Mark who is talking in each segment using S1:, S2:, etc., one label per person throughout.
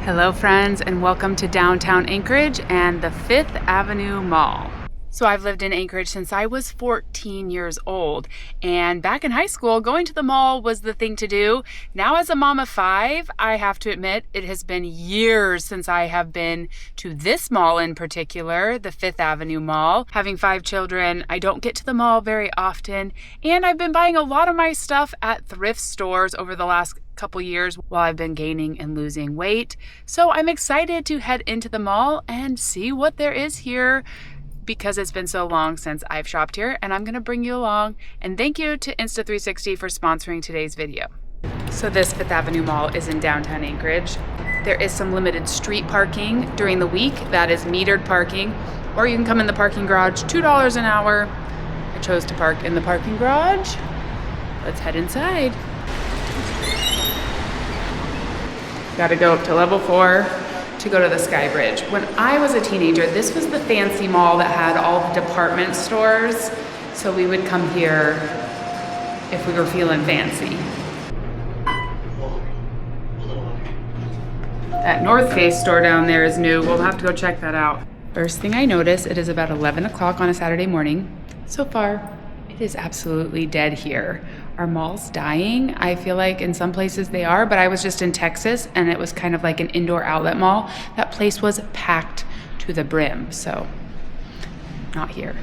S1: Hello friends, and welcome to downtown Anchorage and the Fifth Avenue Mall. So I've lived in Anchorage since I was 14 years old, and back in high school, going to the mall was the thing to do. Now as a mom of 5, I have to admit it has been years since I have been to this mall in particular, the Fifth Avenue Mall. Having 5 children, I don't get to the mall very often, and I've been buying a lot of my stuff at thrift stores over the last couple years while I've been gaining and losing weight. So I'm excited to head into the mall and see what there is here, because it's been so long since I've shopped here, and I'm gonna bring you along. And thank you to Insta360 for sponsoring today's video. So this Fifth Avenue Mall is in downtown Anchorage. There is some limited street parking during the week that is metered parking, or you can come in the parking garage, $2 an hour. I chose to park in the parking garage. Let's head inside. Gotta go up to level 4 to go to the Sky Bridge. When I was a teenager, this was the fancy mall that had all the department stores. So we would come here if we were feeling fancy. That North Face store down there is new. We'll have to go check that out. First thing I notice, it is about 11 o'clock on a Saturday morning. So far, it is absolutely dead here. Are malls dying? I feel like in some places they are, but I was just in Texas and it was kind of like an indoor outlet mall. That place was packed to the brim, so not here.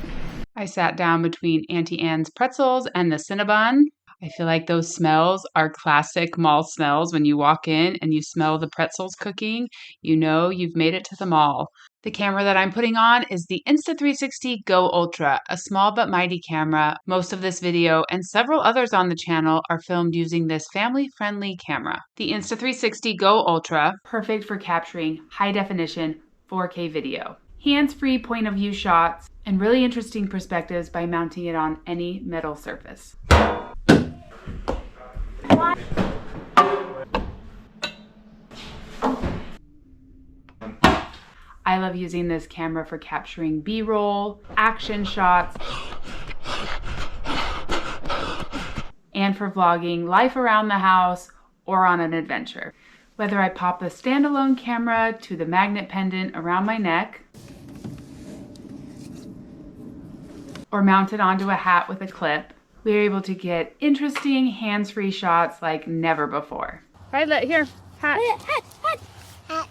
S1: I sat down between Auntie Anne's pretzels and the Cinnabon. I feel like those smells are classic mall smells. When you walk in and you smell the pretzels cooking, you know you've made it to the mall. The camera that I'm putting on is the Insta360 Go Ultra, a small but mighty camera. Most of this video and several others on the channel are filmed using this family-friendly camera. The Insta360 Go Ultra, perfect for capturing high-definition 4K video, hands-free point-of-view shots, and really interesting perspectives by mounting it on any metal surface. I love using this camera for capturing B-roll, action shots, and for vlogging life around the house or on an adventure. Whether I pop the standalone camera to the magnet pendant around my neck, or mount it onto a hat with a clip, we are able to get interesting hands-free shots like never before. Violet, here, hat. Hat.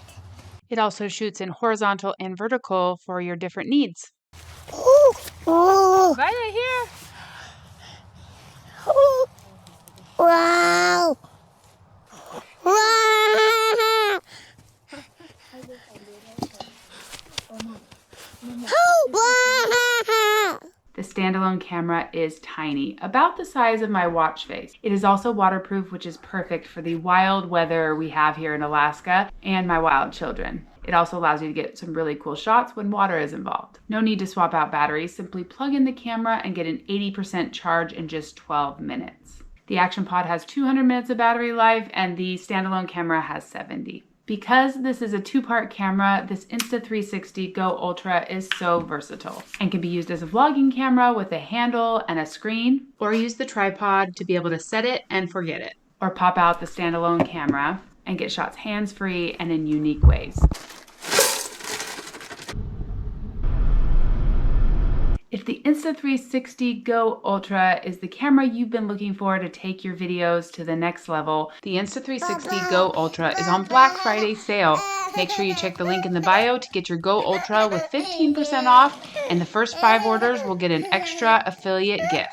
S1: It also shoots in horizontal and vertical for your different needs. Violet, here.
S2: Wow. Wow.
S1: The standalone camera is tiny, about the size of my watch face. It is also waterproof, which is perfect for the wild weather we have here in Alaska and my wild children. It also allows you to get some really cool shots when water is involved. No need to swap out batteries, simply plug in the camera and get an 80% charge in just 12 minutes. The Action Pod has 200 minutes of battery life and the standalone camera has 70. Because this is a 2-part camera, this Insta360 Go Ultra is so versatile and can be used as a vlogging camera with a handle and a screen, or use the tripod to be able to set it and forget it, or pop out the standalone camera and get shots hands-free and in unique ways. If the Insta360 Go Ultra is the camera you've been looking for to take your videos to the next level, the Insta360 Go Ultra is on Black Friday sale. Make sure you check the link in the bio to get your Go Ultra with 15% off, and the first 5 orders will get an extra affiliate gift.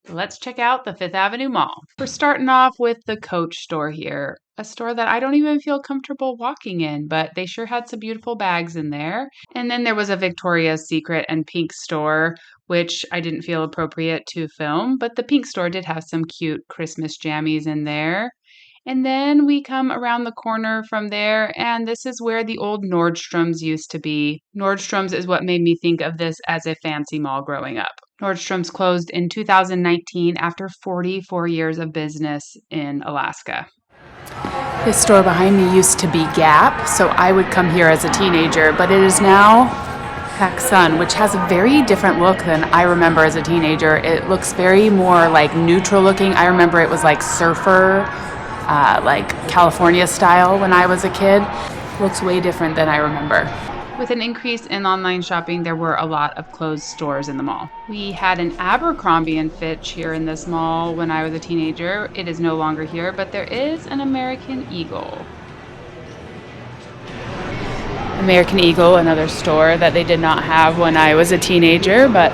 S1: Let's check out the Fifth Avenue Mall. We're starting off with the Coach store here, a store that I don't even feel comfortable walking in, but they sure had some beautiful bags in there. And then there was a Victoria's Secret and Pink store, which I didn't feel appropriate to film, but the Pink store did have some cute Christmas jammies in there. And then we come around the corner from there, and this is where the old Nordstrom's used to be. Nordstrom's is what made me think of this as a fancy mall growing up. Nordstrom's closed in 2019 after 44 years of business in Alaska. This store behind me used to be Gap, so I would come here as a teenager, but it is now Sun, which has a very different look than I remember as a teenager. It looks very more like neutral looking. I remember it was like surfer, like California style when I was a kid. Looks way different than I remember. With an increase in online shopping, there were a lot of closed stores in the mall. We had an Abercrombie and Fitch here in this mall when I was a teenager. It is no longer here, but there is an American Eagle. American Eagle, another store that they did not have when I was a teenager, but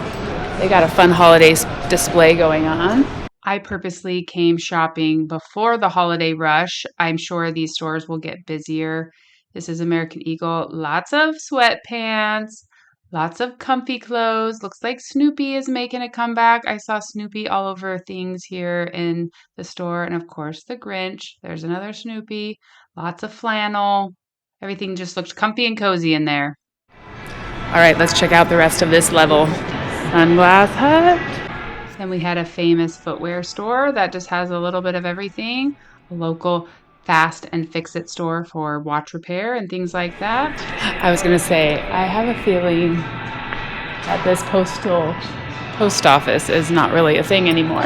S1: they got a fun holiday display going on. I purposely came shopping before the holiday rush. I'm sure these stores will get busier. This is American Eagle. Lots of sweatpants, lots of comfy clothes. Looks like Snoopy is making a comeback. I saw Snoopy all over things here in the store. And of course, the Grinch. There's another Snoopy. Lots of flannel. Everything just looked comfy and cozy in there. All right, let's check out the rest of this level. Sunglass Hut. Then we had a famous footwear store that just has a little bit of everything. A local fast and fix-it store for watch repair and things like that. I was going to say, I have a feeling that this post office is not really a thing anymore.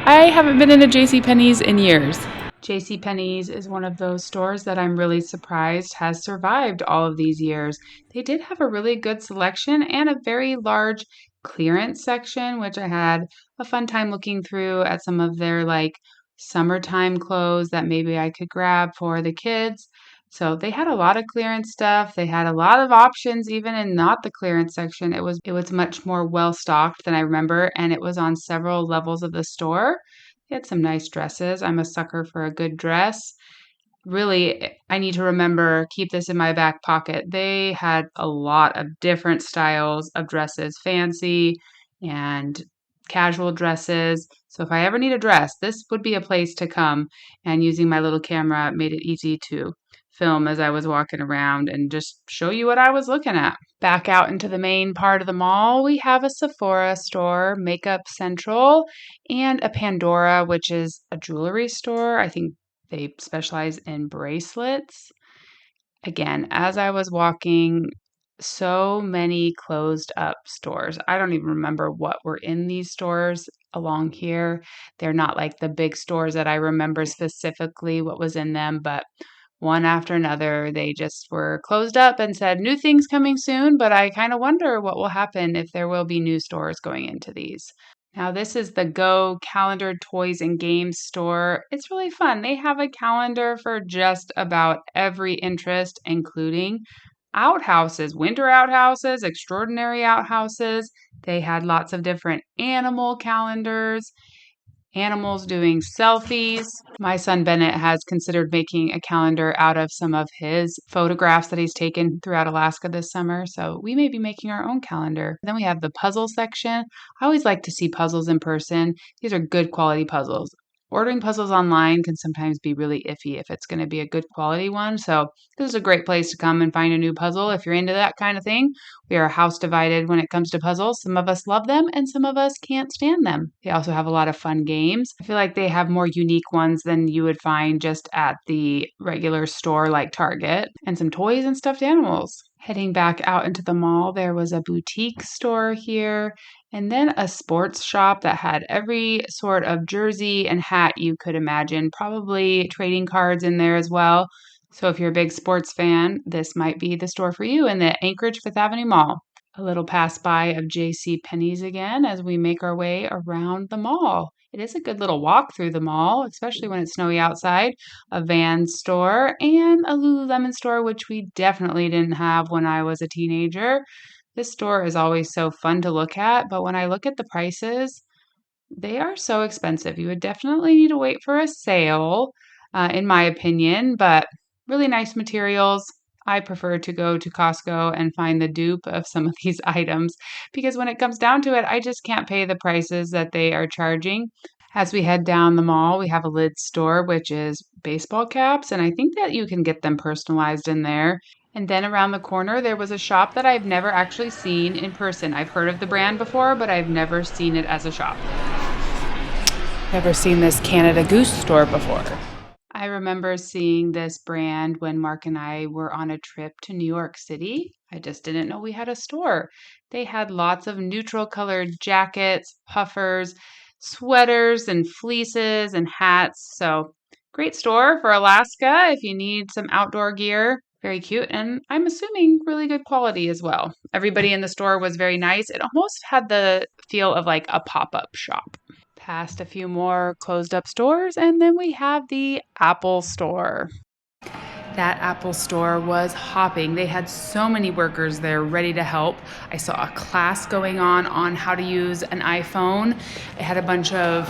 S1: I haven't been in a JCPenney's in years. JCPenney's is one of those stores that I'm really surprised has survived all of these years. They did have a really good selection and a very large clearance section, which I had a fun time looking through at some of their like summertime clothes that maybe I could grab for the kids. So they had a lot of clearance stuff. They had a lot of options even in not the clearance section. It was much more well stocked than I remember, and it was on several levels of the store. They had some nice dresses. I'm a sucker for a good dress. Really, I need to remember, keep this in my back pocket. They had a lot of different styles of dresses, fancy and casual dresses. So if I ever need a dress, this would be a place to come. And using my little camera made it easy to film as I was walking around and just show you what I was looking at. Back out into the main part of the mall, we have a Sephora store, Makeup Central, and a Pandora, which is a jewelry store. I think they specialize in bracelets. Again, as I was walking, so many closed up stores. I don't even remember what were in these stores along here. They're not like the big stores that I remember specifically what was in them, but one after another, they just were closed up and said new things coming soon, but I kind of wonder what will happen if there will be new stores going into these. Now, this is the Go Calendar Toys and Games store. It's really fun. They have a calendar for just about every interest, including outhouses, winter outhouses, extraordinary outhouses. They had lots of different animal calendars, animals doing selfies. My son Bennett has considered making a calendar out of some of his photographs that he's taken throughout Alaska this summer, so we may be making our own calendar. Then we have the puzzle section. I always like to see puzzles in person. These are good quality puzzles. Ordering puzzles online can sometimes be really iffy if it's going to be a good quality one. So this is a great place to come and find a new puzzle if you're into that kind of thing. We are house divided when it comes to puzzles. Some of us love them and some of us can't stand them. They also have a lot of fun games. I feel like they have more unique ones than you would find just at the regular store like Target, and some toys and stuffed animals. Heading back out into the mall, there was a boutique store here, and then a sports shop that had every sort of jersey and hat you could imagine, probably trading cards in there as well. So if you're a big sports fan, this might be the store for you in the Anchorage Fifth Avenue Mall. A little pass by of JCPenney's again as we make our way around the mall. It is a good little walk through the mall, especially when it's snowy outside. A Vans store and a Lululemon store, which we definitely didn't have when I was a teenager. This store is always so fun to look at, but when I look at the prices, they are so expensive. You would definitely need to wait for a sale, in my opinion, but really nice materials. I prefer to go to Costco and find the dupe of some of these items because when it comes down to it, I just can't pay the prices that they are charging. As we head down the mall, we have a Lids store, which is baseball caps, and I think that you can get them personalized in there. And then around the corner, there was a shop that I've never actually seen in person. I've heard of the brand before, but I've never seen it as a shop. Never seen this Canada Goose store before. I remember seeing this brand when Mark and I were on a trip to New York City. I just didn't know we had a store. They had lots of neutral colored jackets, puffers, sweaters, and fleeces and hats. So, great store for Alaska if you need some outdoor gear. Very cute, and I'm assuming really good quality as well. Everybody in the store was very nice. It almost had the feel of like a pop-up shop. Past a few more closed up stores, and then we have the Apple store. That Apple store was hopping. They had so many workers there ready to help. I saw a class going on how to use an iPhone. It had a bunch of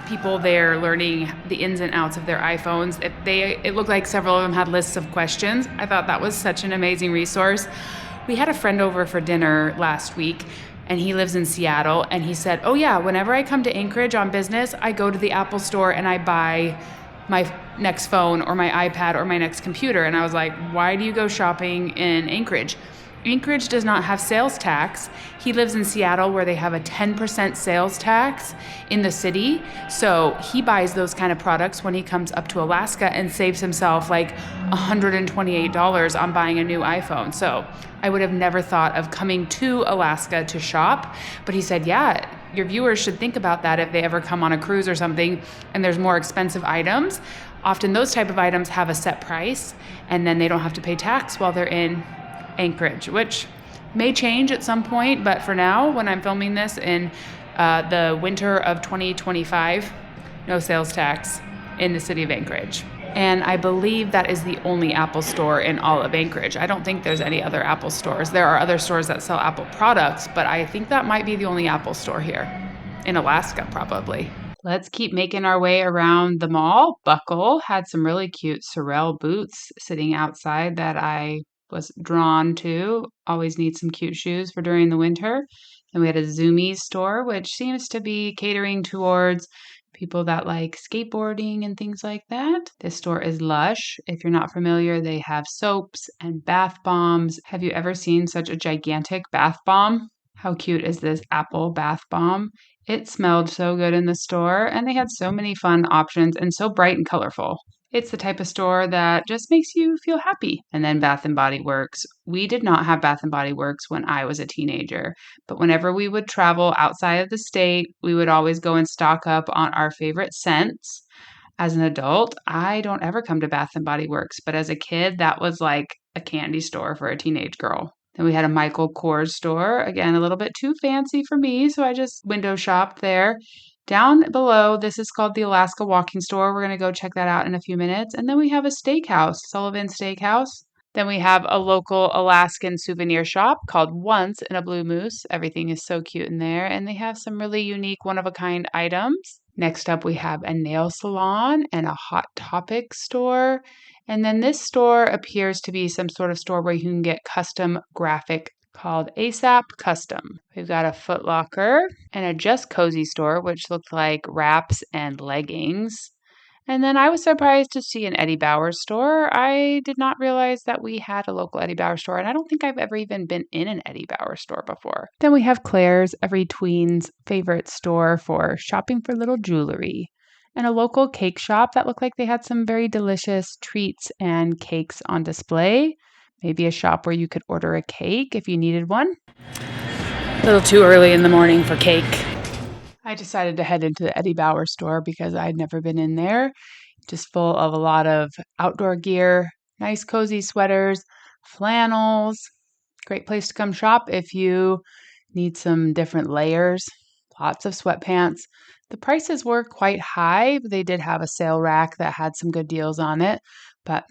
S1: people there learning the ins and outs of their iPhones. It looked like several of them had lists of questions. I thought that was such an amazing resource. We had a friend over for dinner last week, and he lives in Seattle, and he said, oh yeah, whenever I come to Anchorage on business, I go to the Apple store and I buy my next phone or my iPad or my next computer. And I was like, why do you go shopping in Anchorage? Anchorage does not have sales tax. He lives in Seattle where they have a 10% sales tax in the city. So he buys those kind of products when he comes up to Alaska and saves himself like $128 on buying a new iPhone. So I would have never thought of coming to Alaska to shop. But he said, yeah, your viewers should think about that if they ever come on a cruise or something and there's more expensive items. Often those type of items have a set price and then they don't have to pay tax while they're in Anchorage, which may change at some point, but for now, when I'm filming this in the winter of 2025, no sales tax in the city of Anchorage. And I believe that is the only Apple store in all of Anchorage. I don't think there's any other Apple stores. There are other stores that sell Apple products, but I think that might be the only Apple store here in Alaska, probably. Let's keep making our way around the mall. Buckle had some really cute Sorel boots sitting outside that I was drawn to. Always need some cute shoes for during the winter. And we had a Zoomies store, which seems to be catering towards people that like skateboarding and things like that. This store is Lush. If you're not familiar, they have soaps and bath bombs. Have you ever seen such a gigantic bath bomb? How cute is this apple bath bomb? It smelled so good in the store, and they had so many fun options and so bright and colorful. It's the type of store that just makes you feel happy. And then Bath & Body Works. We did not have Bath & Body Works when I was a teenager, but whenever we would travel outside of the state, we would always go and stock up on our favorite scents. As an adult, I don't ever come to Bath & Body Works, but as a kid, that was like a candy store for a teenage girl. Then we had a Michael Kors store. Again, a little bit too fancy for me, so I just window shopped there. Down below, this is called the Alaska Walking Store. We're going to go check that out in a few minutes. And then we have a steakhouse, Sullivan Steakhouse. Then we have a local Alaskan souvenir shop called Once in a Blue Moose. Everything is so cute in there, and they have some really unique one-of-a-kind items. Next up, we have a nail salon and a Hot Topic store. And then this store appears to be some sort of store where you can get custom graphic called ASAP Custom. We've got a Foot Locker and a Just Cozy store, which looked like wraps and leggings. And then I was surprised to see an Eddie Bauer store. I did not realize that we had a local Eddie Bauer store, and I don't think I've ever even been in an Eddie Bauer store before. Then we have Claire's, every tween's favorite store for shopping for little jewelry. And a local cake shop that looked like they had some very delicious treats and cakes on display. Maybe a shop where you could order a cake if you needed one. A little too early in the morning for cake. I decided to head into the Eddie Bauer store because I'd never been in there. Just full of a lot of outdoor gear, nice cozy sweaters, flannels. Great place to come shop if you need some different layers. Lots of sweatpants. The prices were quite high. They did have a sale rack that had some good deals on it, but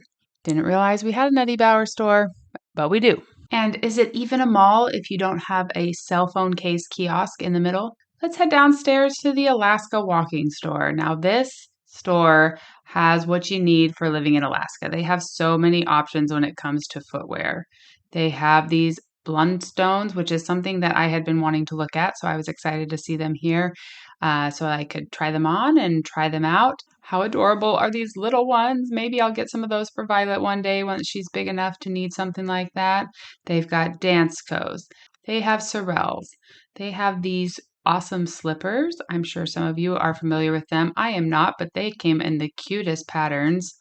S1: didn't realize we had an Eddie Bauer store, but we do. And is it even a mall if you don't have a cell phone case kiosk in the middle? Let's head downstairs to the Alaska Walking Store. Now, this store has what you need for living in Alaska. They have so many options when it comes to footwear. They have these Blundstones, which is something that I had been wanting to look at, so I was excited to see them here so I could try them on and try them out. How adorable are these little ones? Maybe I'll get some of those for Violet one day once she's big enough to need something like that. They've got Danskos. They have Sorels. They have these awesome slippers. I'm sure some of you are familiar with them. I am not, but they came in the cutest patterns.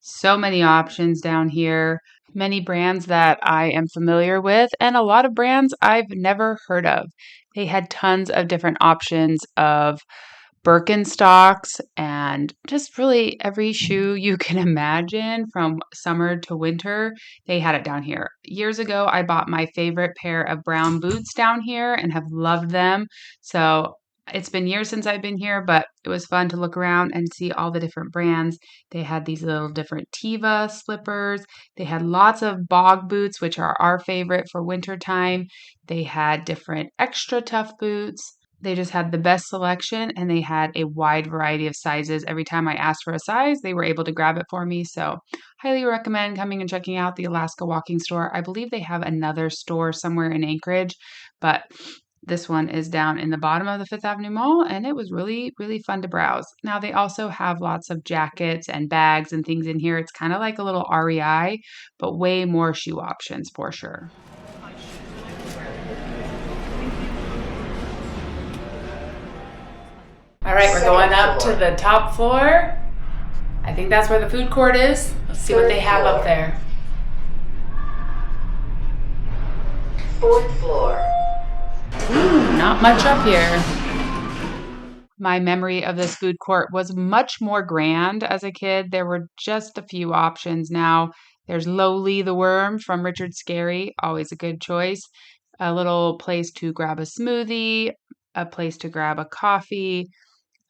S1: So many options down here, many brands that I am familiar with, and a lot of brands I've never heard of. They had tons of different options of Birkenstocks and just really every shoe you can imagine from summer to winter. They had it down here. Years ago, I bought my favorite pair of brown boots down here and have loved them. So it's been years since I've been here, but it was fun to look around and see all the different brands. They had these little different Teva slippers. They had lots of bog boots, which are our favorite for wintertime. They had different extra tough boots. They just had the best selection, and they had a wide variety of sizes. Every time I asked for a size, they were able to grab it for me. So highly recommend coming and checking out the Alaska Walking Store. I believe they have another store somewhere in Anchorage, but this one is down in the bottom of the Fifth Avenue Mall, and it was really, really fun to browse. Now, they also have lots of jackets and bags and things in here. It's kind of like a little REI, but way more shoe options for sure. All right, we're going up to the top floor. I think that's where the food court is. Let's see what they have up there.
S2: Fourth floor.
S1: Not much up here. My memory of this food court was much more grand as a kid. There were just a few options now. There's Lowly the Worm from Richard Scarry, always a good choice. A little place to grab a smoothie, a place to grab a coffee,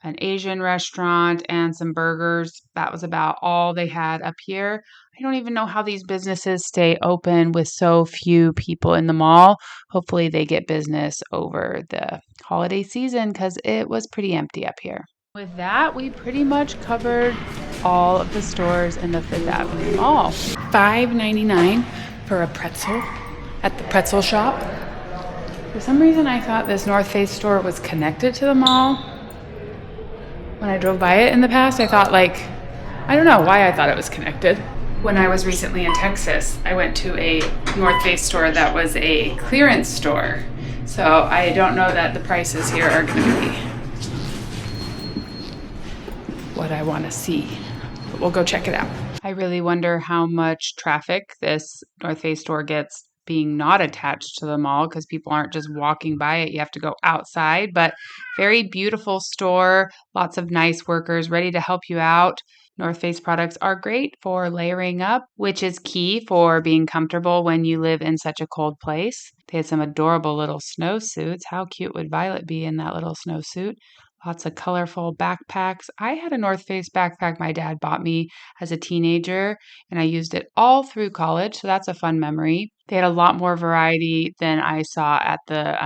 S1: an Asian restaurant, and some burgers. That was about all they had up here. I don't even know how these businesses stay open with so few people in the mall. Hopefully they get business over the holiday season because it was pretty empty up here. With that, we pretty much covered all of the stores in the Fifth Avenue Mall. $5.99 for a pretzel at the pretzel shop. For some reason, I thought this North Face store was connected to the mall. When I drove by it in the past, I thought I don't know why I thought it was connected. When I was recently in Texas, I went to a North Face store that was a clearance store. So I don't know that the prices here are going to be what I want to see, but we'll go check it out. I really wonder how much traffic this North Face store gets being not attached to the mall because people aren't just walking by it. You have to go outside, but very beautiful store. Lots of nice workers ready to help you out. North Face products are great for layering up, which is key for being comfortable when you live in such a cold place. They had some adorable little snowsuits. How cute would Violet be in that little snowsuit? Lots of colorful backpacks. I had a North Face backpack my dad bought me as a teenager, and I used it all through college, so that's a fun memory. They had a lot more variety than I saw at the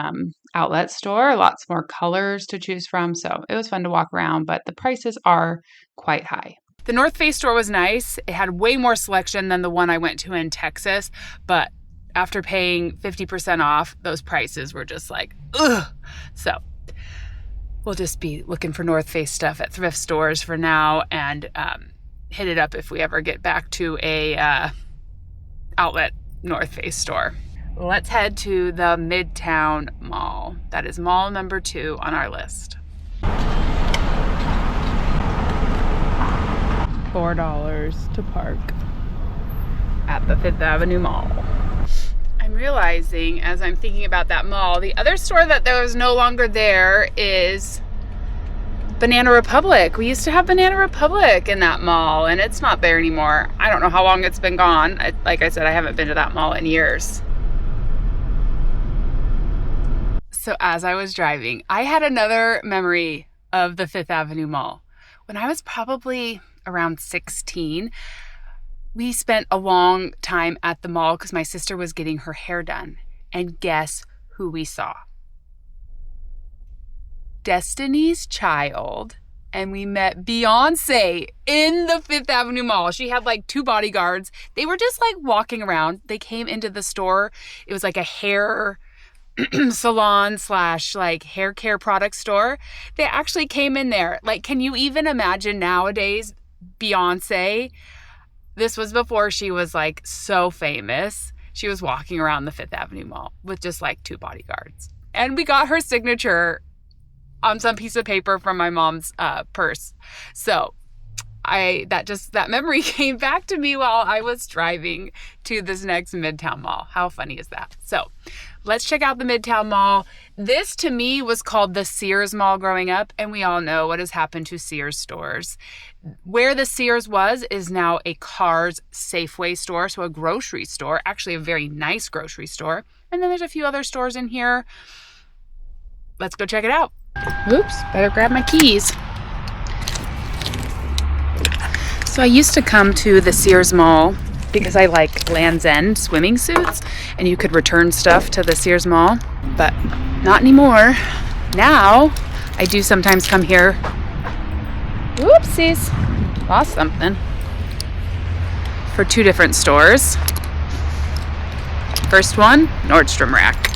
S1: outlet store, lots more colors to choose from, so it was fun to walk around, but the prices are quite high. The North Face store was nice. It had way more selection than the one I went to in Texas, but after paying 50% off, those prices were just ugh. So we'll just be looking for North Face stuff at thrift stores for now and hit it up if we ever get back to a outlet North Face store. Let's head to the Midtown Mall. That is mall number 2 on our list. $4 to park at the Fifth Avenue Mall. I'm realizing as I'm thinking about that mall, the other store that there was no longer there is Banana Republic. We used to have Banana Republic in that mall, and it's not there anymore. I don't know how long it's been gone. Like I said, I haven't been to that mall in years. So as I was driving, I had another memory of the Fifth Avenue Mall. When I was probably around 16, we spent a long time at the mall because my sister was getting her hair done. And guess who we saw? Destiny's Child. And we met Beyonce in the Fifth Avenue Mall. She had 2 bodyguards. They were just walking around. They came into the store. It was a hair salon / hair care product store. They actually came in there. Can you even imagine nowadays Beyonce? This was before she was so famous. She was walking around the Fifth Avenue Mall with just 2 bodyguards. And we got her signature on some piece of paper from my mom's purse. So that memory came back to me while I was driving to this next Midtown mall. How funny is that? So let's check out the Midtown Mall. This to me was called the Sears Mall growing up, and we all know what has happened to Sears stores. Where the Sears was is now a Cars Safeway store, so a grocery store, actually a very nice grocery store. And then there's a few other stores in here. Let's go check it out. Oops, better grab my keys. So I used to come to the Sears Mall because I like Land's End swimming suits, and you could return stuff to the Sears Mall, but not anymore. Now I do sometimes come here. Whoopsies, lost something. For two different stores. First one, Nordstrom Rack.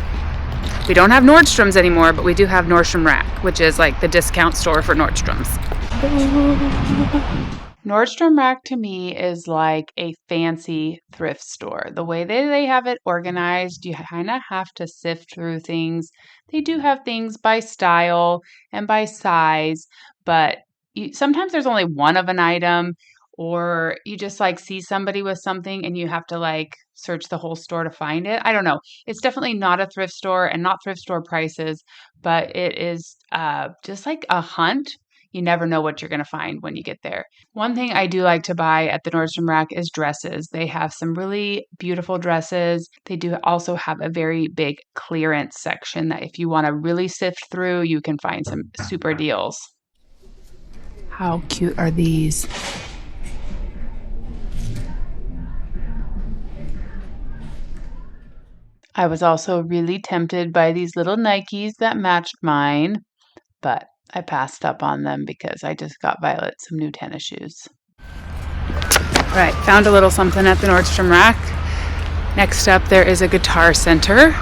S1: We don't have Nordstrom's anymore, but we do have Nordstrom Rack, which is like the discount store for Nordstrom's. Nordstrom Rack to me is like a fancy thrift store. The way they have it organized, you kind of have to sift through things. They do have things by style and by size, but sometimes there's only one of an item, or you just like see somebody with something and you have to like search the whole store to find it. I don't know. It's definitely not a thrift store and not thrift store prices, but it is just like a hunt. You never know what you're going to find when you get there. One thing I do like to buy at the Nordstrom Rack is dresses. They have some really beautiful dresses. They do also have a very big clearance section that if you want to really sift through, you can find some super deals. How cute are these? I was also really tempted by these little Nikes that matched mine, but I passed up on them because I just got Violet some new tennis shoes. All right, found a little something at the Nordstrom Rack. Next up, there is a guitar center.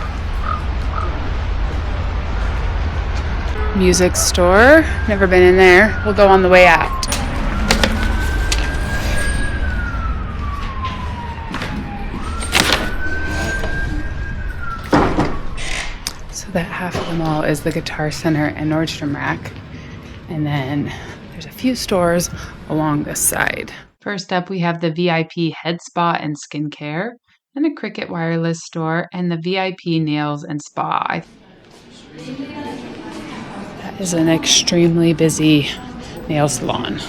S1: Music store. Never been in there. We'll go on the way out. That half of the mall is the Guitar Center and Nordstrom Rack. And then there's a few stores along this side. First up, we have the VIP Head Spa and Skincare, and a Cricket Wireless store, and the VIP Nails and Spa. That is an extremely busy nail salon.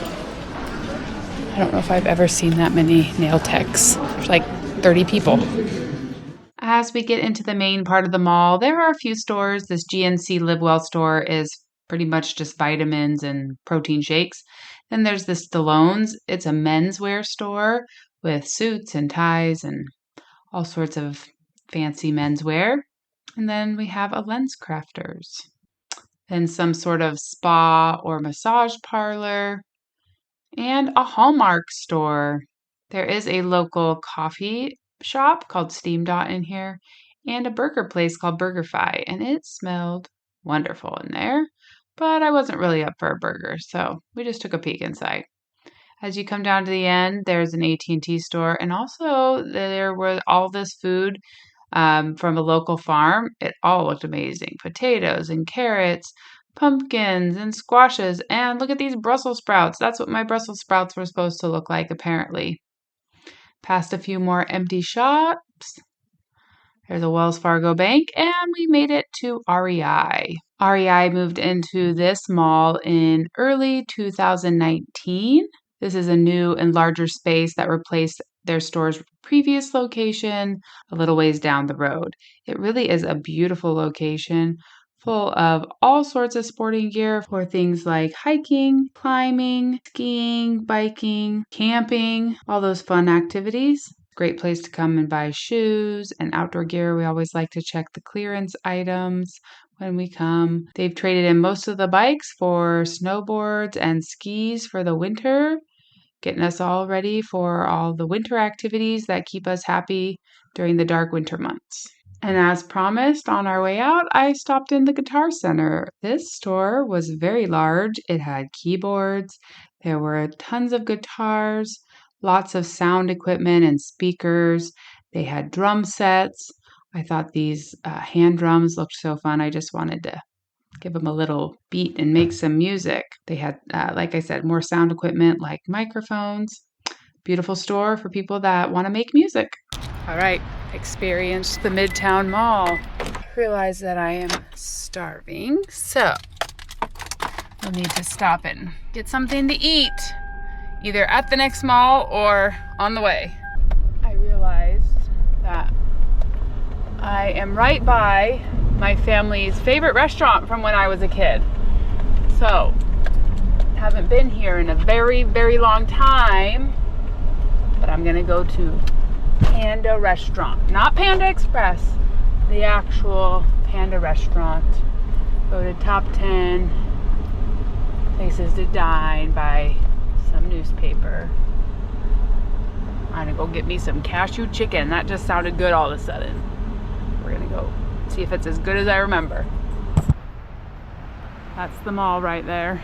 S1: I don't know if I've ever seen that many nail techs. There's like 30 people. As we get into the main part of the mall, there are a few stores. This GNC Live Well store is pretty much just vitamins and protein shakes. Then there's the Stallone's. It's a menswear store with suits and ties and all sorts of fancy menswear. And then we have a Lens Crafters. Then some sort of spa or massage parlor. And a Hallmark store. There is a local coffee shop called Steam Dot in here, and a burger place called BurgerFi, and it smelled wonderful in there, but I wasn't really up for a burger, so we just took a peek inside. As you come down to the end, there's an AT&T store, and also there was all this food from a local farm. It all looked amazing. Potatoes and carrots, pumpkins and squashes, and look at these Brussels sprouts. That's what my Brussels sprouts were supposed to look like, apparently. Past a few more empty shops. There's a Wells Fargo bank, and we made it to REI. REI moved into this mall in early 2019. This is a new and larger space that replaced their store's previous location a little ways down the road. It really is a beautiful location, full of all sorts of sporting gear for things like hiking, climbing, skiing, biking, camping, all those fun activities. Great place to come and buy shoes and outdoor gear. We always like to check the clearance items when we come. They've traded in most of the bikes for snowboards and skis for the winter, getting us all ready for all the winter activities that keep us happy during the dark winter months. And as promised, on our way out, I stopped in the Guitar Center. This store was very large. It had keyboards. There were tons of guitars, lots of sound equipment and speakers. They had drum sets. I thought these hand drums looked so fun. I just wanted to give them a little beat and make some music. They had, like I said, more sound equipment like microphones. Beautiful store for people that want to make music. All right, experience the Midtown Mall. Realize that I am starving, so we'll need to stop and get something to eat, either at the next mall or on the way. I realized that I am right by my family's favorite restaurant from when I was a kid. So, haven't been here in a very, very long time, but I'm gonna go to Panda Restaurant, not Panda Express, the actual Panda Restaurant. Go to top 10 places to dine, buy some newspaper. I'm gonna go get me some cashew chicken. That just sounded good all of a sudden. We're gonna go see if it's as good as I remember. That's the mall right there.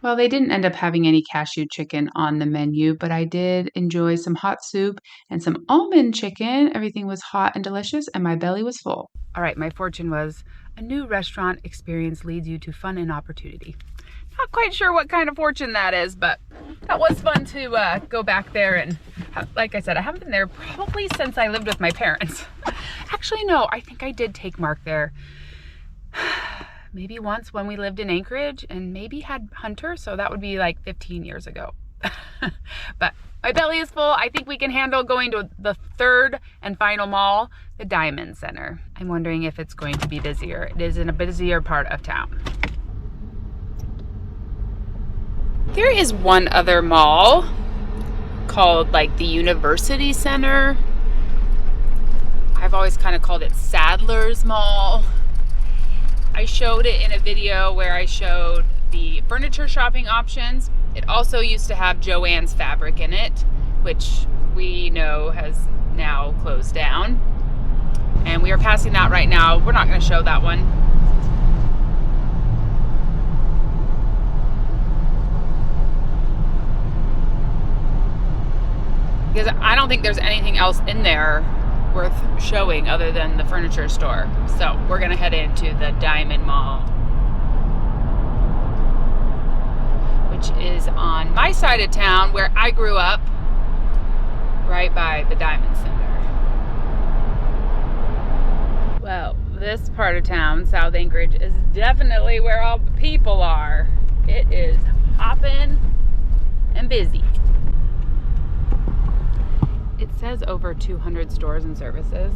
S1: Well, they didn't end up having any cashew chicken on the menu, but I did enjoy some hot soup and some almond chicken. Everything was hot and delicious, and my belly was full. All right, my fortune was a new restaurant experience leads you to fun and opportunity. Not quite sure what kind of fortune that is, but that was fun to go back there. And like I said, I haven't been there probably since I lived with my parents. Actually, no, I think I did take Mark there maybe once when we lived in Anchorage, and maybe had Hunter, so that would be like 15 years ago. But my belly is full. I think we can handle going to the third and final mall, the Diamond Center. I'm wondering if it's going to be busier. It is in a busier part of town. There is one other mall called like the University Center. I've always kind of called it Sadler's Mall. I showed it in a video where I showed the furniture shopping options. It also used to have Joann's Fabric in it, which we know has now closed down. And we are passing that right now. We're not going to show that one. Because I don't think there's anything else in there worth showing other than the furniture store. So we're gonna head into the Diamond Mall, which is on my side of town where I grew up, right by the Diamond Center. Well, this part of town, South Anchorage, is definitely where all the people are. It is hopping and busy. It says over 200 stores and services.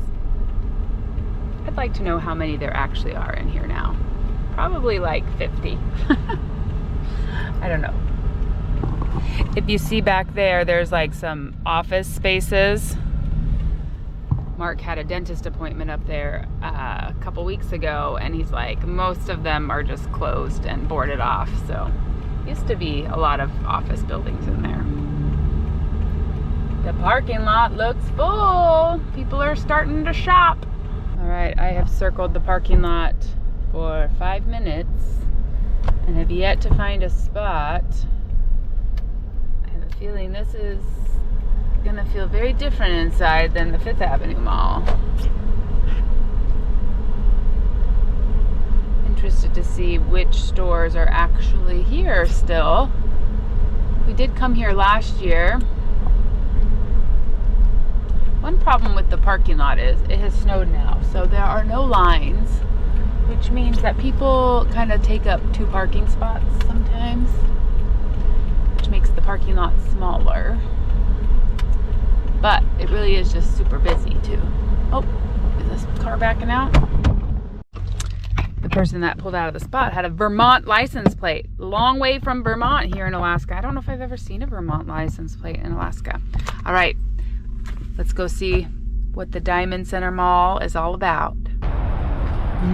S1: I'd like to know how many there actually are in here now. Probably like 50. I don't know. If you see back there, there's like some office spaces. Mark had a dentist appointment up there a couple weeks ago, and he's like, most of them are just closed and boarded off. So used to be a lot of office buildings in there. The parking lot looks full. People are starting to shop. All right, I have circled the parking lot for 5 minutes and have yet to find a spot. I have a feeling this is gonna feel very different inside than the Fifth Avenue Mall. Interested to see which stores are actually here still. We did come here last year. One problem with the parking lot is it has snowed now, so there are no lines, which means that people kind of take up 2 parking spots sometimes, which makes the parking lot smaller. But it really is just super busy too. Oh, is this car backing out? The person that pulled out of the spot had a Vermont license plate. Long way from Vermont here in Alaska. I don't know if I've ever seen a Vermont license plate in Alaska. All right. Let's go see what the Diamond Center Mall is all about.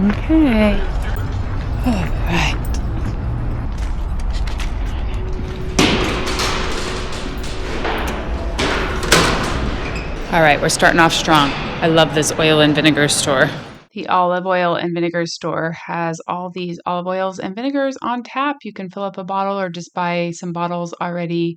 S1: Okay. All right. All right, we're starting off strong. I love this oil and vinegar store. The olive oil and vinegar store has all these olive oils and vinegars on tap. You can fill up a bottle or just buy some bottles already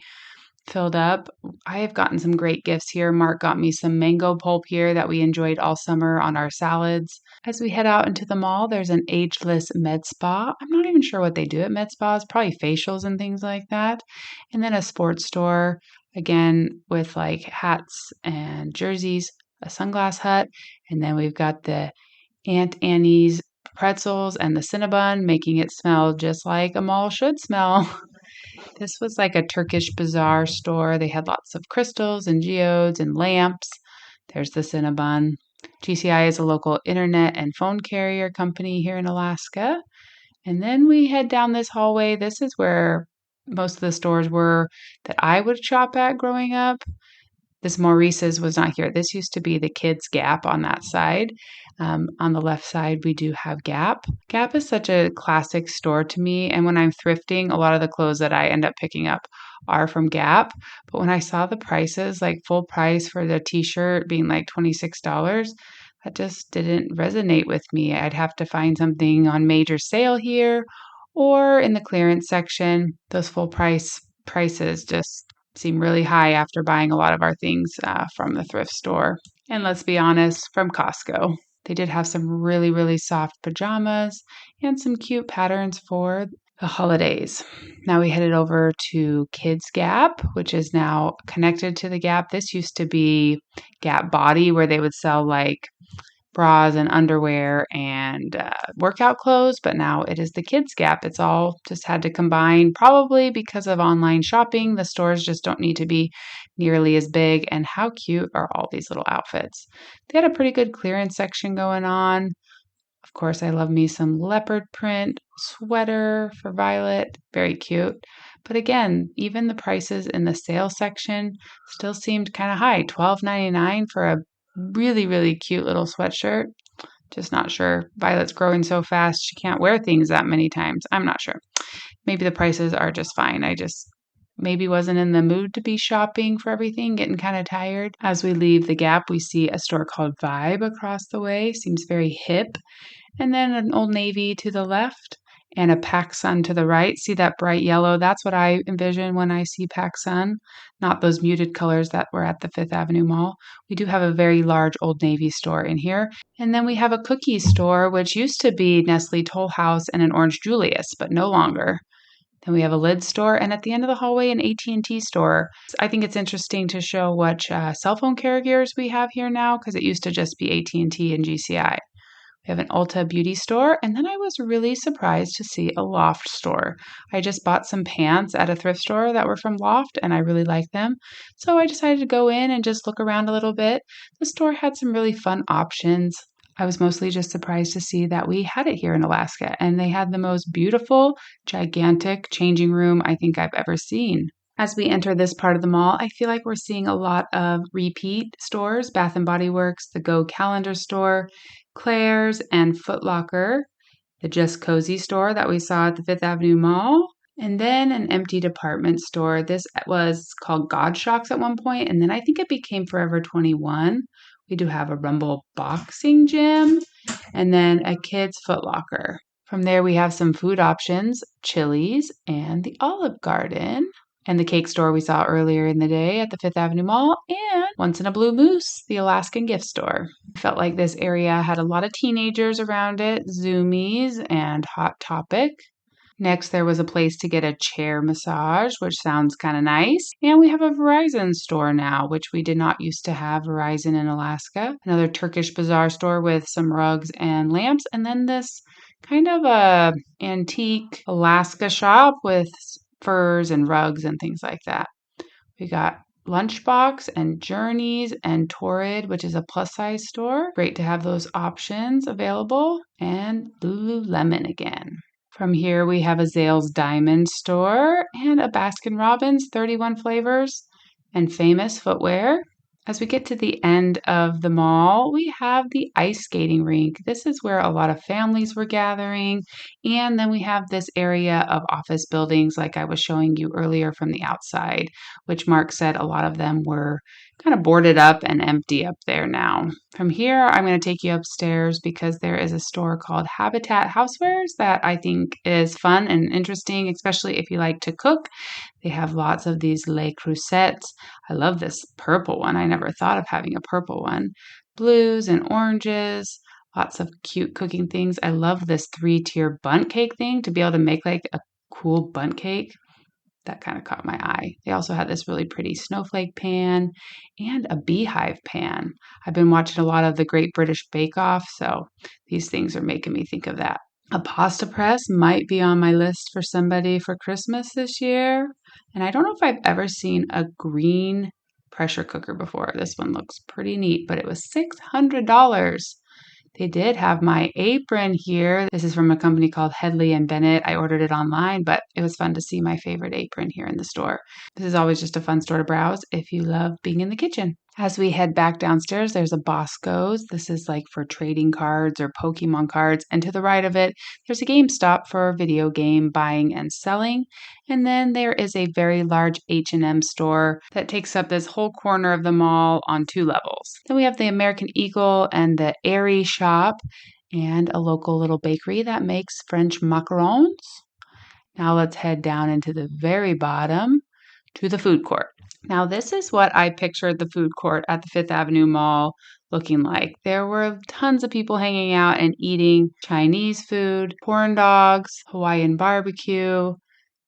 S1: filled up. I have gotten some great gifts here. Mark got me some mango pulp here that we enjoyed all summer on our salads. As we head out into the mall, there's an ageless med spa. I'm not even sure what they do at med spas, probably facials and things like that. And then a sports store, again, with like hats and jerseys, a sunglass hut. And then we've got the Aunt Annie's pretzels and the Cinnabon, making it smell just like a mall should smell. This was like a Turkish bazaar store. They had lots of crystals and geodes and lamps. There's the Cinnabon. GCI is a local internet and phone carrier company here in Alaska. And then we head down this hallway. This is where most of the stores were that I would shop at growing up. This Maurice's was not here. This used to be the Kids Gap on that side. On the left side, we do have Gap. Gap is such a classic store to me. And when I'm thrifting, a lot of the clothes that I end up picking up are from Gap. But when I saw the prices, like full price for the t-shirt being like $26, that just didn't resonate with me. I'd have to find something on major sale here or in the clearance section. Those full prices just seem really high after buying a lot of our things from the thrift store. And let's be honest, from Costco. They did have some really, really soft pajamas and some cute patterns for the holidays. Now we headed over to Kids Gap, which is now connected to the Gap. This used to be Gap Body, where they would sell like bras and underwear and workout clothes, but now it is the Kids Gap. It's all just had to combine, probably because of online shopping. The stores just don't need to be nearly as big. And how cute are all these little outfits? They had a pretty good clearance section going on. Of course, I love me some leopard print sweater for Violet. Very cute. But again, even the prices in the sale section still seemed kind of high. $12.99 for a really, really cute little sweatshirt. Just not sure. Violet's growing so fast, she can't wear things that many times. I'm not sure. Maybe the prices are just fine. I just maybe wasn't in the mood to be shopping for everything, getting kind of tired. As we leave the Gap, we see a store called Vibe across the way. Seems very hip. And then an Old Navy to the left and a PacSun to the right. See that bright yellow? That's what I envision when I see PacSun, not those muted colors that were at the Fifth Avenue Mall. We do have a very large Old Navy store in here. And then we have a cookie store, which used to be Nestle Toll House and an Orange Julius, but no longer. Then we have a lid store, and at the end of the hallway, an AT&T store. I think it's interesting to show what cell phone carriers we have here now, because it used to just be AT&T and GCI. We have an Ulta beauty store, and then I was really surprised to see a Loft store. I just bought some pants at a thrift store that were from Loft, and I really like them. So I decided to go in and just look around a little bit. The store had some really fun options. I was mostly just surprised to see that we had it here in Alaska, and they had the most beautiful, gigantic changing room I think I've ever seen. As we enter this part of the mall, I feel like we're seeing a lot of repeat stores, Bath & Body Works, the Go Calendar store, Claire's, and Foot Locker, the Just Cozy store that we saw at the Fifth Avenue Mall, and then an empty department store. This was called God Shocks at one point, and then I think it became Forever 21. We do have a Rumble boxing gym, and then a kids' Foot Locker. From there, we have some food options, Chili's and the Olive Garden, and the cake store we saw earlier in the day at the Fifth Avenue Mall, and Once in a Blue Moose, the Alaskan gift store. I felt like this area had a lot of teenagers around it, Zoomies and Hot Topic. Next, there was a place to get a chair massage, which sounds kind of nice. And we have a Verizon store now, which we did not used to have Verizon in Alaska. Another Turkish bazaar store with some rugs and lamps. And then this kind of a antique Alaska shop with furs and rugs and things like that. We got Lunchbox and Journeys and Torrid, which is a plus size store. Great to have those options available. And Lululemon again. From here, we have a Zales Diamond store and a Baskin Robbins 31 flavors and Famous footwear. As we get to the end of the mall, we have the ice skating rink. This is where a lot of families were gathering. And then we have this area of office buildings like I was showing you earlier from the outside, which Mark said a lot of them were kind of boarded up and empty up there now. From here, I'm going to take you upstairs because there is a store called Habitat Housewares that I think is fun and interesting, especially if you like to cook. They have lots of these Le Creusettes. I love this purple one. I never thought of having a purple one. Blues and oranges, lots of cute cooking things. I love this 3-tier bundt cake thing to be able to make like a cool bundt cake. That kind of caught my eye. They also had this really pretty snowflake pan and a beehive pan. I've been watching a lot of the Great British Bake Off, so these things are making me think of that. A pasta press might be on my list for somebody for Christmas this year. And I don't know if I've ever seen a green pressure cooker before. This one looks pretty neat, but it was $600. They did have my apron here. This is from a company called Hedley and Bennett. I ordered it online, but it was fun to see my favorite apron here in the store. This is always just a fun store to browse if you love being in the kitchen. As we head back downstairs, there's a Bosco's. This is like for trading cards or Pokemon cards. And to the right of it, there's a GameStop for video game buying and selling. And then there is a very large H&M store that takes up this whole corner of the mall on 2 levels. Then we have the American Eagle and the Airy shop and a local little bakery that makes French macarons. Now let's head down into the very bottom to the food court. Now, this is what I pictured the food court at the Fifth Avenue Mall looking like. There were tons of people hanging out and eating Chinese food, corn dogs, Hawaiian barbecue,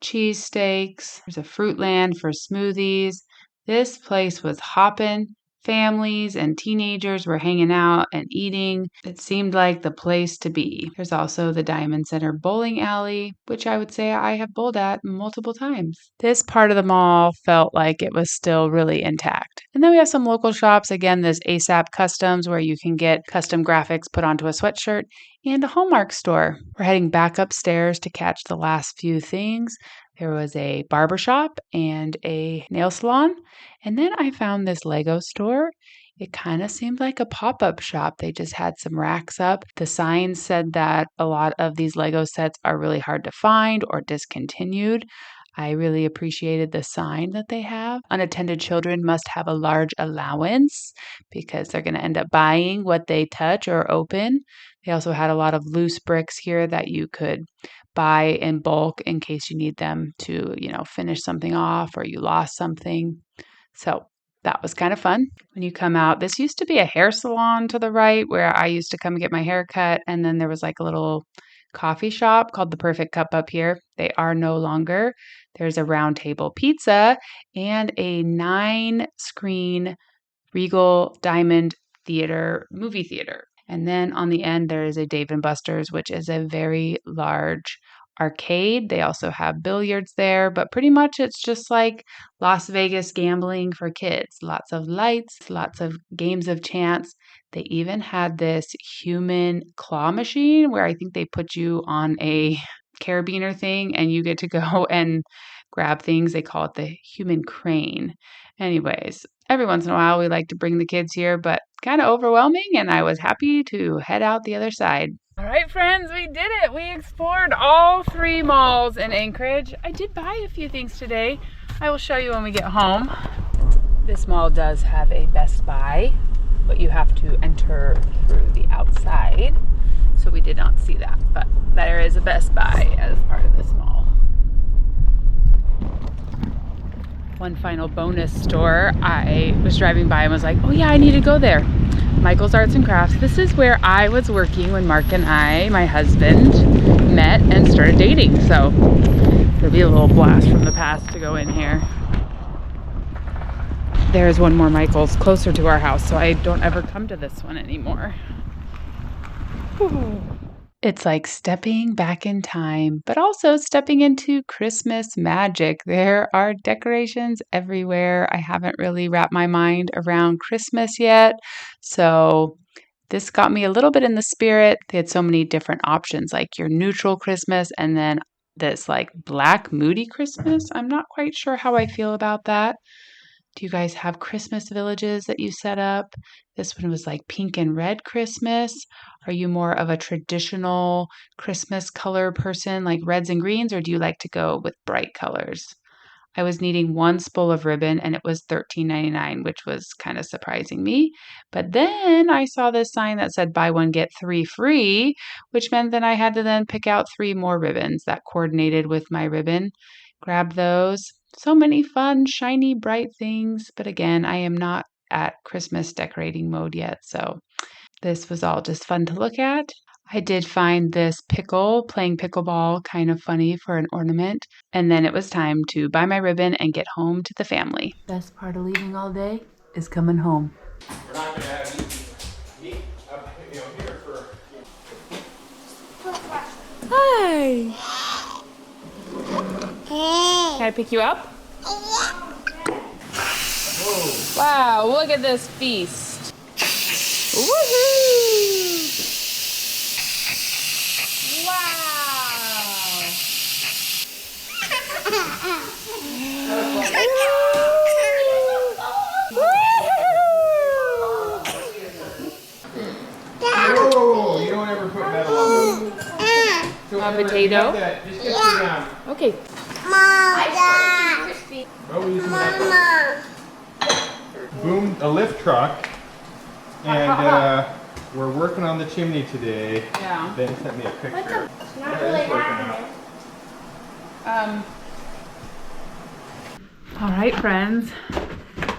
S1: cheesesteaks. There's a Fruitland for smoothies. This place was hopping. Families and teenagers were hanging out and eating. It seemed like the place to be. There's also the Diamond Center bowling alley, which I would say I have bowled at multiple times. This part of the mall felt like it was still really intact. And then we have some local shops. Again, this ASAP Customs where you can get custom graphics put onto a sweatshirt, and a Hallmark store. We're heading back upstairs to catch the last few things. There was a barbershop and a nail salon. And then I found this Lego store. It kind of seemed like a pop-up shop. They just had some racks up. The sign said that a lot of these Lego sets are really hard to find or discontinued. I really appreciated the sign that they have. Unattended children must have a large allowance because they're going to end up buying what they touch or open. They also had a lot of loose bricks here that you could buy in bulk in case you need them to, finish something off or you lost something. So that was kind of fun. When you come out, this used to be a hair salon to the right where I used to come and get my hair cut. And then there was like a little coffee shop called The Perfect Cup up here. They are no longer. There's a Round Table Pizza and a 9-screen Regal Diamond Theater movie theater. And then on the end, there is a Dave & Buster's, which is a very large arcade. They also have billiards there, but pretty much it's just like Las Vegas gambling for kids. Lots of lights, lots of games of chance. They even had this human claw machine where I think they put you on a carabiner thing and you get to go and grab things. They call it the human crane. Anyways, every once in a while we like to bring the kids here, but kind of overwhelming, and I was happy to head out the other side. All right, friends, we did it. We explored all 3 malls in Anchorage. I did buy a few things today. I will show you when we get home. This mall does have a Best Buy, but you have to enter through the outside. So we did not see that, but there is a Best Buy as part of this mall. One final bonus store. I was driving by and was like, oh yeah, I need to go there. Michael's Arts and Crafts. This is where I was working when Mark and I, my husband, met and started dating. So it'll be a little blast from the past to go in here. There's one more Michael's closer to our house, so I don't ever come to this one anymore. Whew. It's like stepping back in time, but also stepping into Christmas magic. There are decorations everywhere. I haven't really wrapped my mind around Christmas yet, so this got me a little bit in the spirit. They had so many different options, like your neutral Christmas and then this like black moody Christmas. I'm not quite sure how I feel about that. Do you guys have Christmas villages that you set up? This one was like pink and red Christmas. Are you more of a traditional Christmas color person like reds and greens, or do you like to go with bright colors? I was needing one spool of ribbon and it was $13.99, which was kind of surprising me. But then I saw this sign that said buy one, get three free, which meant that I had to then pick out 3 more ribbons that coordinated with my ribbon. Grab those. So many fun, shiny, bright things. But again, I am not at Christmas decorating mode yet, so this was all just fun to look at. I did find this pickle playing pickleball kind of funny for an ornament. And then it was time to buy my ribbon and get home to the family. Best part of leaving all day is coming home.
S3: We're not going to have meat up here for...
S1: Hi! Can I pick you up?
S3: Whoa!
S1: Wow, look at this feast. Woohoo!
S3: Whoa! You don't ever put metal on those.
S1: A potato?
S3: Just get it down.
S1: Okay.
S3: Mama. Boom, a lift truck. And we're working on the chimney today.
S1: Yeah.
S3: Ben sent me a picture.
S4: Not really happening.
S1: All right, friends.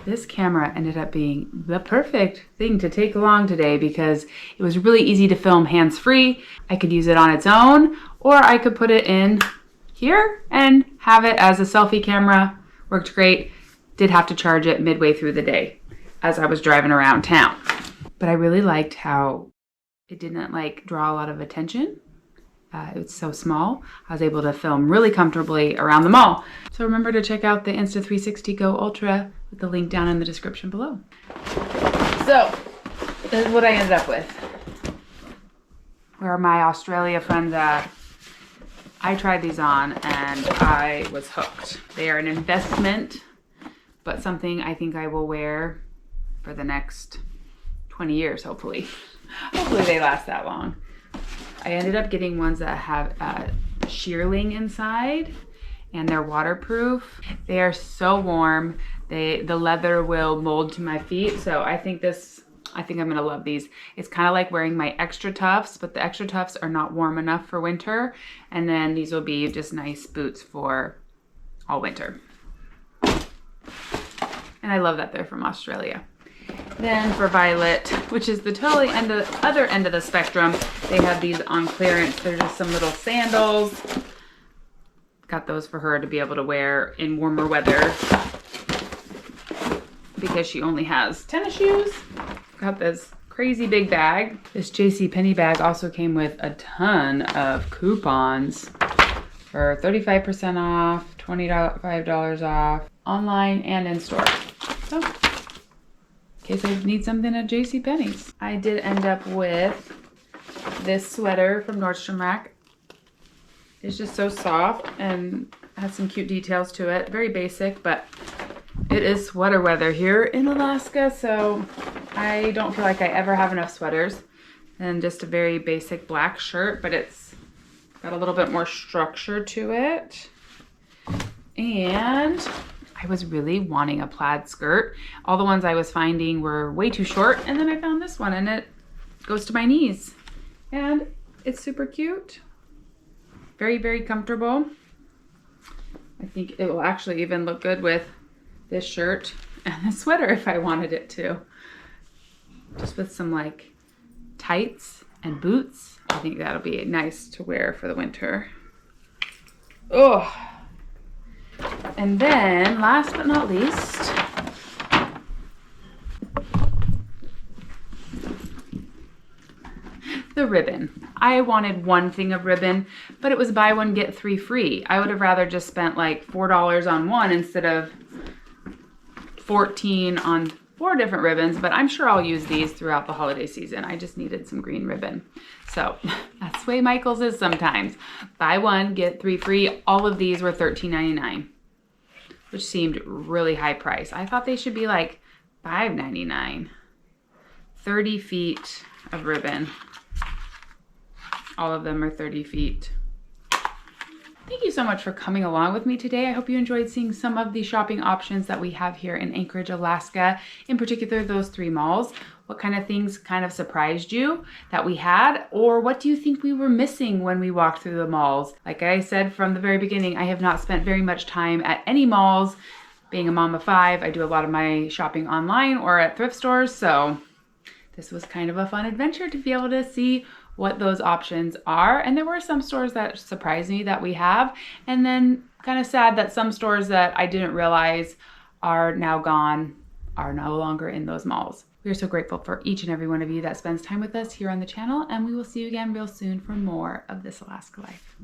S1: This camera ended up being the perfect thing to take along today because it was really easy to film hands-free. I could use it on its own, or I could put it in here and have it as a selfie camera. Worked great. Did have to charge it midway through the day as I was driving around town. But I really liked how it didn't draw a lot of attention. It was so small. I was able to film really comfortably around the mall. So remember to check out the Insta360 Go Ultra with the link down in the description below. So this is what I ended up with. Where are my Australia friends at? I tried these on and I was hooked. They are an investment, but something I think I will wear for the next 20 years, hopefully. Hopefully they last that long. I ended up getting ones that have shearling inside and they're waterproof. They are so warm. The leather will mold to my feet. So I think I'm gonna love these. It's kind of like wearing my extra tufts, but the extra tufts are not warm enough for winter. And then these will be just nice boots for all winter. And I love that they're from Australia. Then for Violet, which is the totally other end of the spectrum, they have these on clearance. They're just some little sandals. Got those for her to be able to wear in warmer weather because she only has tennis shoes. Got this crazy big bag. This Penney bag also came with a ton of coupons for 35% off, $25 off, online and in store. So, in case I need something at JCPenney's. I did end up with this sweater from Nordstrom Rack. It's just so soft and has some cute details to it. Very basic, but it is sweater weather here in Alaska, so I don't feel like I ever have enough sweaters. And just a very basic black shirt, but it's got a little bit more structure to it. And I was really wanting a plaid skirt. All the ones I was finding were way too short, and then I found this one and it goes to my knees. And it's super cute. Very, very comfortable. I think it will actually even look good with this shirt and the sweater if I wanted it to. Just with some tights and boots. I think that'll be nice to wear for the winter. Oh. And then, last but not least, the ribbon. I wanted one thing of ribbon, but it was buy one, get 3 free. I would have rather just spent $4 on one instead of 14 on 4 different ribbons, but I'm sure I'll use these throughout the holiday season. I just needed some green ribbon. So that's the way Michael's is sometimes. Buy one, get 3 free. All of these were $13.99. Which seemed really high price. I thought they should be $5.99. 30 feet of ribbon. All of them are 30 feet. Thank you so much for coming along with me today. I hope you enjoyed seeing some of the shopping options that we have here in Anchorage, Alaska, in particular those 3 malls. What kind of things kind of surprised you that we had, or what do you think we were missing when we walked through the malls? Like I said from the very beginning, I have not spent very much time at any malls. Being a mom of 5, I do a lot of my shopping online or at thrift stores, so this was kind of a fun adventure to be able to see what those options are. And there were some stores that surprised me that we have, and then kind of sad that some stores that I didn't realize are now gone, are no longer in those malls. We are so grateful for each and every one of you that spends time with us here on the channel, and we will see you again real soon for more of This Alaska Life.